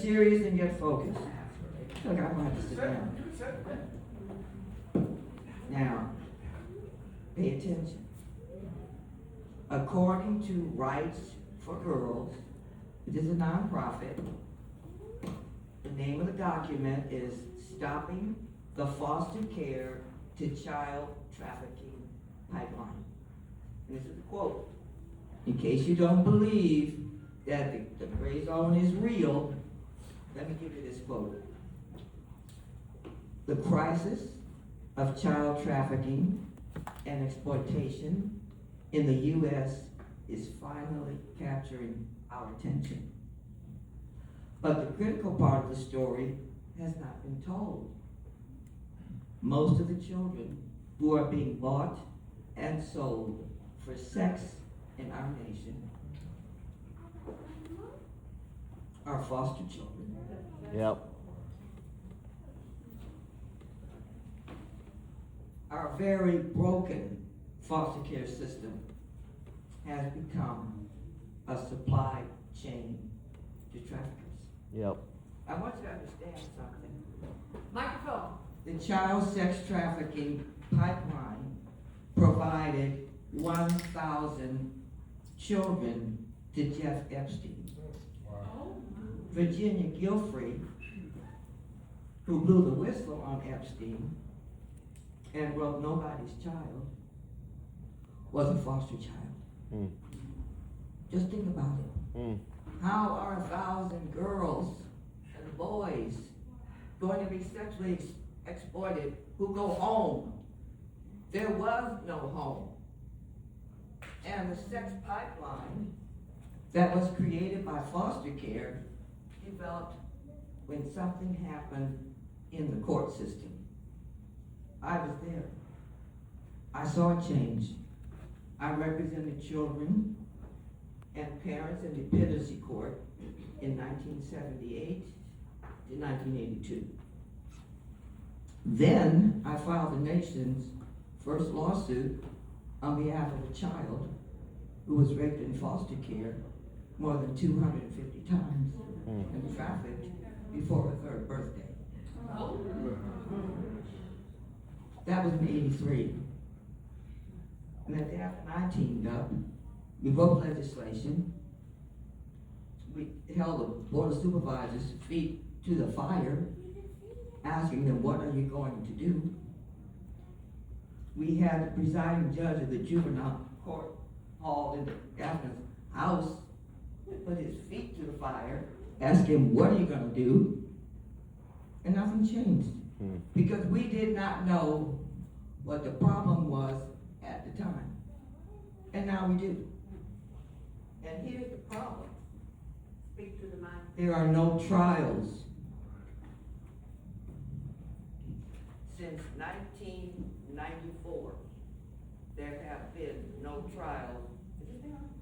Serious and get focused. Look, I'm gonna have to sit down. Now, pay attention. According to Rights for Girls, which is a nonprofit, the name of the document is Stopping the Foster Care to Child Trafficking Pipeline. And this is a quote. In case you don't believe that the gray zone is real, let me give you this quote. The crisis of child trafficking and exploitation in the U.S. is finally capturing our attention. But the critical part of the story has not been told. Most of the children who are being bought and sold for sex in our nation are foster children. Yep. Our very broken foster care system has become a supply chain to traffickers. Yep. I want you to understand something. Microphone. The child sex trafficking pipeline provided 1,000 children to Jeff Epstein. Virginia Giuffre, who blew the whistle on Epstein and wrote Nobody's Child, was a foster child. Just think about it. How are 1,000 girls and boys going to be sexually exploited who go home? There was no home. And the sex pipeline that was created by foster care developed when something happened in the court system. I was there. I saw a change. I represented children and parents in the dependency court in 1978 to 1982. Then I filed the nation's first lawsuit on behalf of a child who was raped in foster care more than 250 times and trafficked before her third birthday. That was in '83. And then Daphna and I teamed up. We wrote legislation. We held the Board of Supervisors' feet to the fire, asking them, what are you going to do? We had the presiding judge of the juvenile court hall in Daphna's house put his feet to the fire, ask him, what are you going to do? And nothing changed. Because we did not know what the problem was at the time. And now we do. And here's the problem. Speak to the mic. There are no trials. Since 1994, there have been no trials.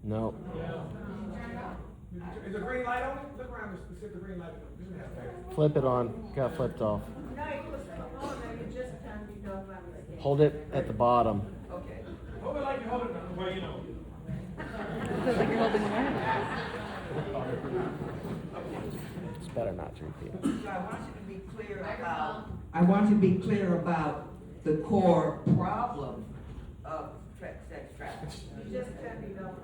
No. Is the green light on? Look around and see if the green light is on. Flip it on. Got flipped off. No, it was on there, you just turned it on by mistake. Hold it at the bottom. Okay. Hold it like you hold it well, you know. It's better not to repeat it. So I want you to be clear about the core problem of sex trafficking. You just turned it on.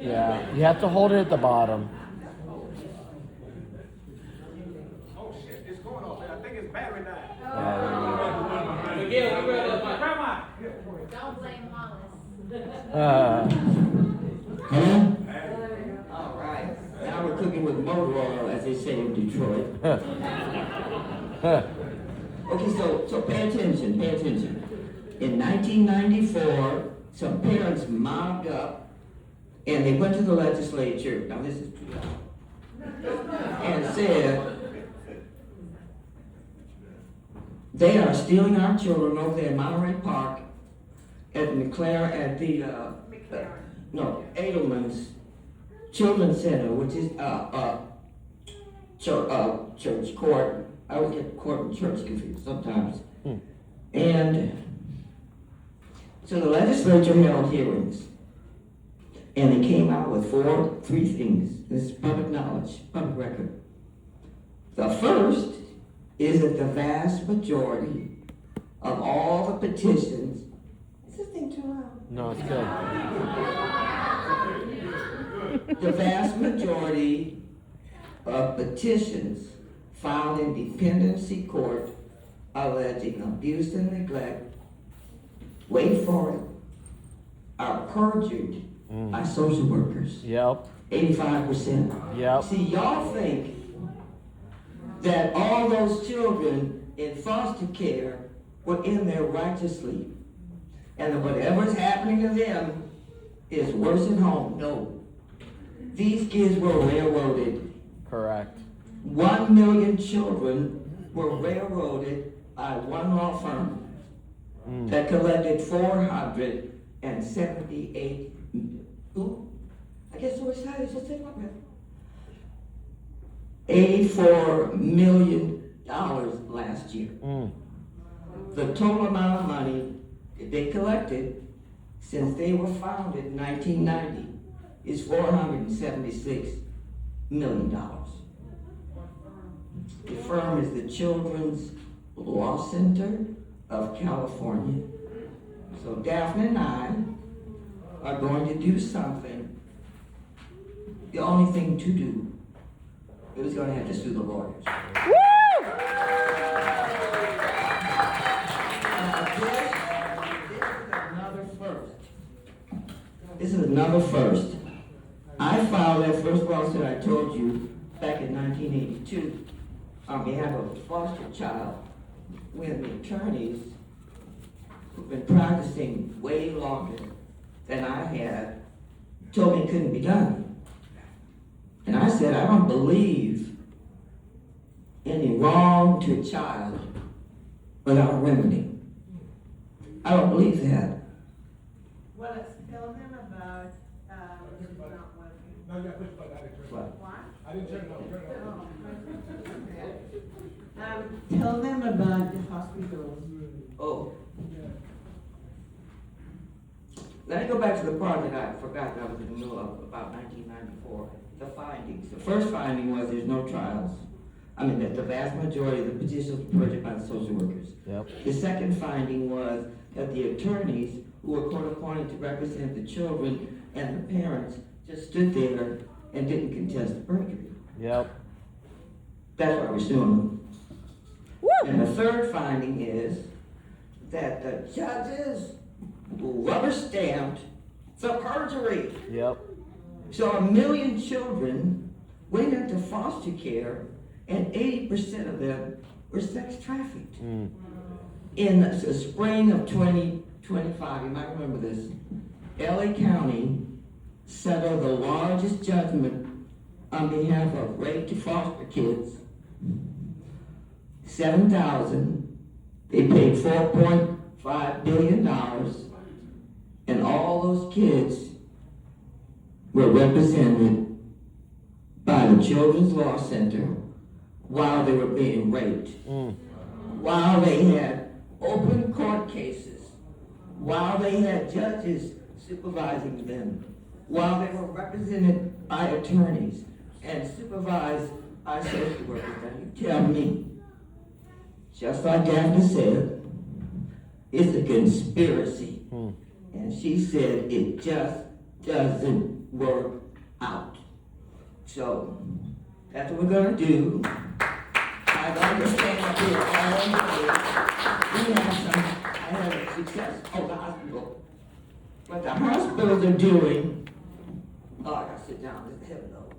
Yeah, you have to hold it at the bottom. Oh shit, it's going off. I think it's battery died. Grandma. Don't blame Wallace. All right. Now we're cooking with motor oil, as they say in Detroit. Okay, so pay attention. In 1994, some parents mobbed up and they went to the legislature. Now this is true. And said, they are stealing our children over there in Monterey Park at Edelman's Children's Center, which is church court. I always get court and church confused sometimes. And so the legislature held hearings. And they came out with three things. This is public knowledge, public record. The first is that the vast majority of all the petitions, is this thing too loud? No, it's good. The vast majority of petitions filed in dependency court alleging abuse and neglect, wait for it, are perjured by social workers. Yep. 85%. Yep. See, y'all think that all those children in foster care were in there righteously, and that whatever's happening to them is worse at home. No. These kids were railroaded. Correct. 1 million children were railroaded by one law firm that collected 478. Ooh, I get so excited, just take my breath. $84 million last year. The total amount of money that they collected since they were founded in 1990 is $476 million. The firm is the Children's Law Center of California. So Daphna and I are going to do something. The only thing to do is going to have to sue the lawyers. This is another first. I filed that first lawsuit I told you back in 1982 on behalf of a foster child when the attorneys who've been practicing way longer than I had told me it couldn't be done. And I said, I don't believe any wrong to a child without a remedy. I don't believe that. Wallace, tell them about, it's not working. No, you gotta push the button. I didn't turn it What? on. What? I didn't turn it on. Turn it on. Tell them about the hospitals. Oh. Let me go back to the part that I forgot that I was in the middle of, about 1994. The findings. The first finding was there's no trials. I mean, that the vast majority of the petitions were perjured by the social workers. Yep. The second finding was that the attorneys who were court appointed to represent the children and the parents just stood there and didn't contest the perjury. Yep. That's why we're suing them. And the third finding is that the judges rubber stamped the perjury. Yep. So 1 million children went into foster care, and 80% of them were sex trafficked. In the spring of 2025, you might remember this, LA County settled the largest judgment on behalf of rape to foster kids. 7,000. They paid $4.5 billion, and all those kids were represented by the Children's Law Center while they were being raped, while they had open court cases, while they had judges supervising them, while they were represented by attorneys and supervised by social workers. Now you tell me, just like Daphna said, it's a conspiracy. And she said it just doesn't work out. So that's what we're gonna do. I'm going to stand up here all day. I had a success. Oh, the hospital. What the hospitals are doing. Oh, I gotta sit down. This is heaven though.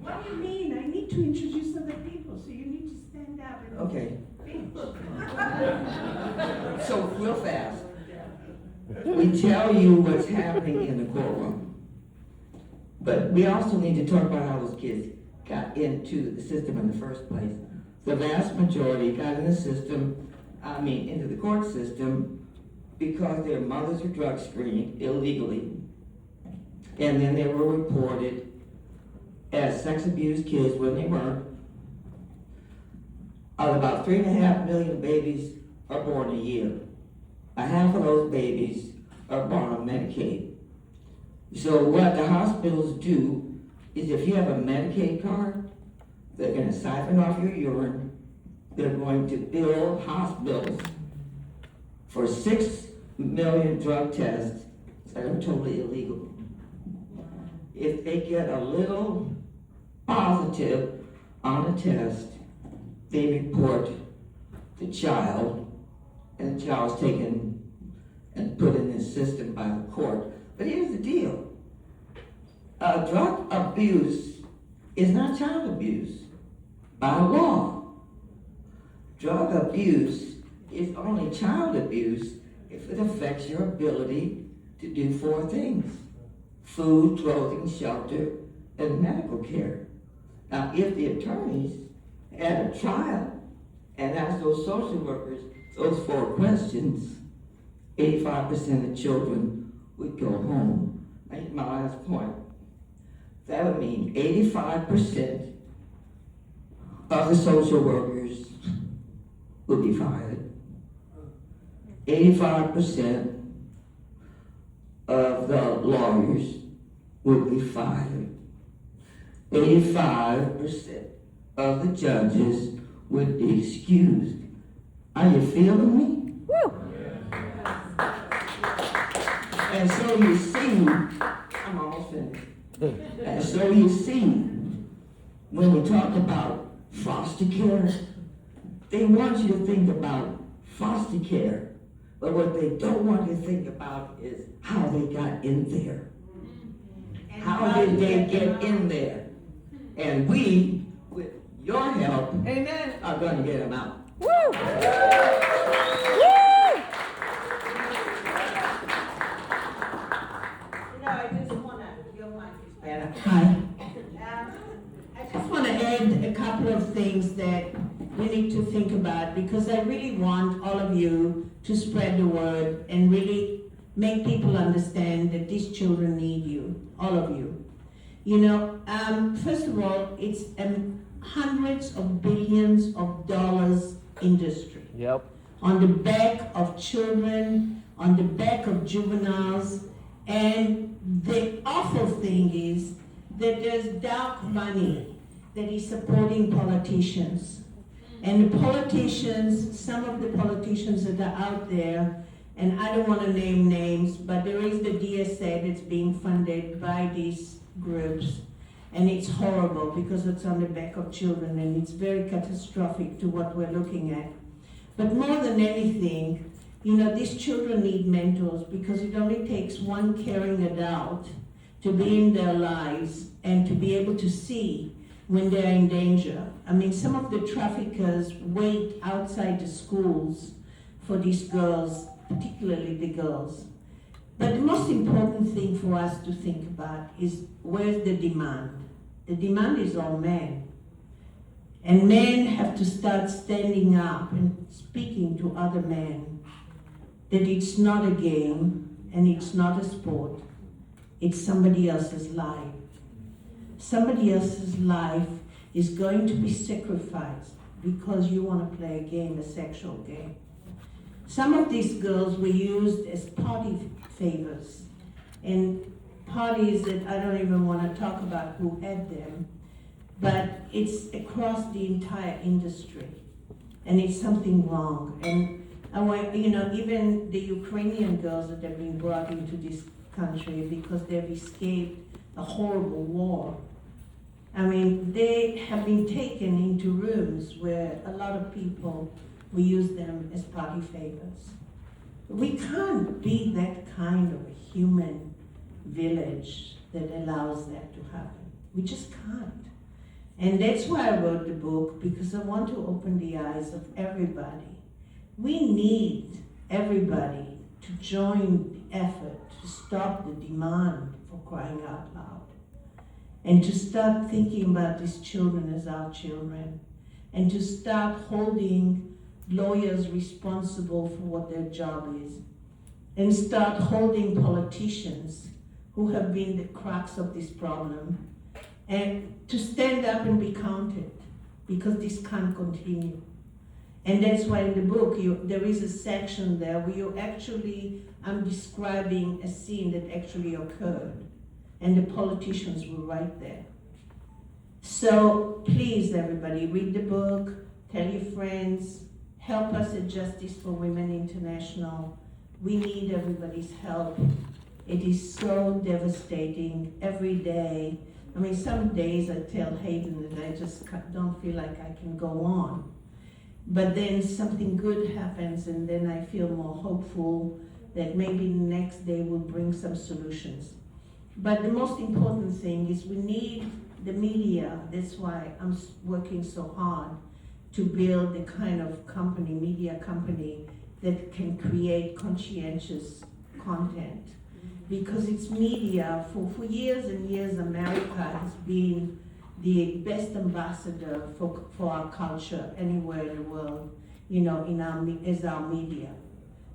What do you mean? I need to introduce other people, so you need to stand up and. Okay. Speak. So real fast. We tell you what's happening in the courtroom. But we also need to talk about how those kids got into the system in the first place. The vast majority got in the system, into the court system, because their mothers were drug screened illegally. And then they were reported as sex abused kids when they weren't. About 3.5 million babies are born a year. A half of those babies are born on Medicaid. So what the hospitals do is if you have a Medicaid card, they're gonna siphon off your urine. They're going to bill hospitals for 6 million drug tests that are totally illegal. If they get a little positive on a test, they report the child, and the child's taken and put in the system by the court. But here's the deal. Drug abuse is not child abuse by law. Drug abuse is only child abuse if it affects your ability to do 4 things: food, clothing, shelter, and medical care. Now, if the attorneys had a trial and asked those social workers those 4 questions, 85% of children would go home. That's my last point. That would mean 85% of the social workers would be fired. 85% of the lawyers would be fired. 85% of the judges would be excused. Are you feeling me? Woo! And so you see, I'm almost finished. And so you see, when we talk about foster care, they want you to think about foster care, but what they don't want you to think about is how they got in there. How did they get in there? And we, with your help, Amen. are going to get them out. Woo! I just wanna, your mic is better. Hi. I just want to add a couple of things that we need to think about, because I really want all of you to spread the word and really make people understand that these children need you, all of you. You know, first of all, it's hundreds of billions of dollars industry. Yep. On the back of children, on the back of juveniles, and the awful thing is that there's dark money that is supporting politicians. And the politicians, some of the politicians that are out there, and I don't want to name names, but there is the DSA that's being funded by these groups, and it's horrible because it's on the back of children, and it's very catastrophic to what we're looking at. But more than anything, you know, these children need mentors, because it only takes one caring adult to be in their lives and to be able to see when they're in danger. I mean, some of the traffickers wait outside the schools for these girls, particularly the girls. But the most important thing for us to think about is, where's the demand? The demand is on men. And men have to start standing up and speaking to other men that it's not a game and it's not a sport. It's somebody else's life. Somebody else's life is going to be sacrificed because you want to play a game, a sexual game. Some of these girls were used as party favors, and parties that I don't even want to talk about who had them, but it's across the entire industry, and it's something wrong. And I want, you know, even the Ukrainian girls that have been brought into this country because they've escaped a horrible war. I mean, they have been taken into rooms where a lot of people will use them as party favors. We can't be that kind of a human village that allows that to happen. We just can't. And that's why I wrote the book, because I want to open the eyes of everybody. We need everybody to join the effort to stop the demand, for crying out loud. And to start thinking about these children as our children, and to start holding lawyers responsible for what their job is, and start holding politicians who have been the crux of this problem, and to stand up and be counted, because this can't continue. And that's why in the book there is a section there where I'm describing a scene that actually occurred. and the politicians were right there. So please, everybody, read the book, tell your friends, help us at Justice for Women International. We need everybody's help. It is so devastating every day. I mean, some days I tell Hayden that I just don't feel like I can go on. But then something good happens, and then I feel more hopeful that maybe the next day will bring some solutions. But the most important thing is we need the media. That's why I'm working so hard to build the kind of company, media company, that can create conscientious content. Because it's media, for years and years, America has been the best ambassador for our culture anywhere in the world, as our media.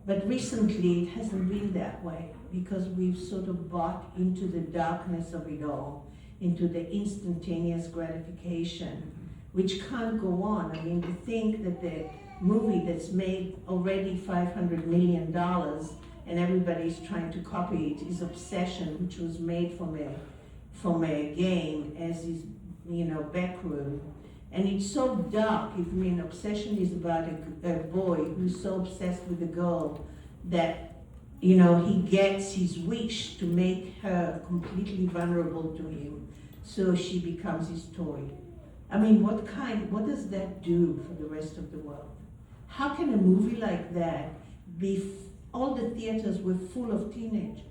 But recently it hasn't been that way, because we've sort of bought into the darkness of it all, into the instantaneous gratification, which can't go on. I mean, to think that the movie that's made already $500 million and everybody's trying to copy it is Obsession, which was made from a game, as is, Backroom. And it's so dark. Obsession is about a boy who's so obsessed with a girl that, he gets his wish to make her completely vulnerable to him, so she becomes his toy. I mean, what does that do for the rest of the world? How can a movie like that all the theaters were full of teenagers?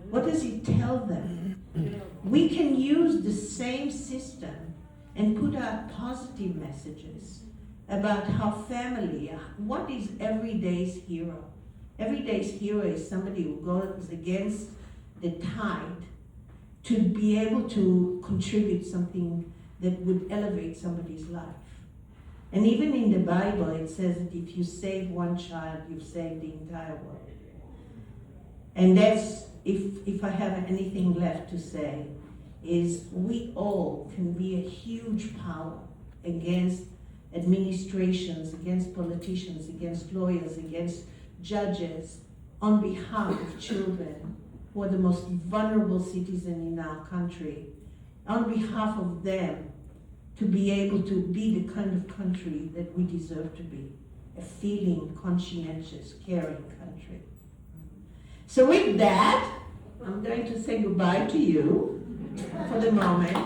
What does it tell them? We can use the same system and put out positive messages about how family, what is everyday's hero? Everyday's hero is somebody who goes against the tide to be able to contribute something that would elevate somebody's life. And even in the Bible, it says that if you save one child, you've saved the entire world. And that's, if I have anything left to say, is we all can be a huge power against administrations, against politicians, against lawyers, against judges, on behalf of children who are the most vulnerable citizens in our country, on behalf of them, to be able to be the kind of country that we deserve to be, a feeling, conscientious, caring country. So with that, I'm going to say goodbye to you for the moment.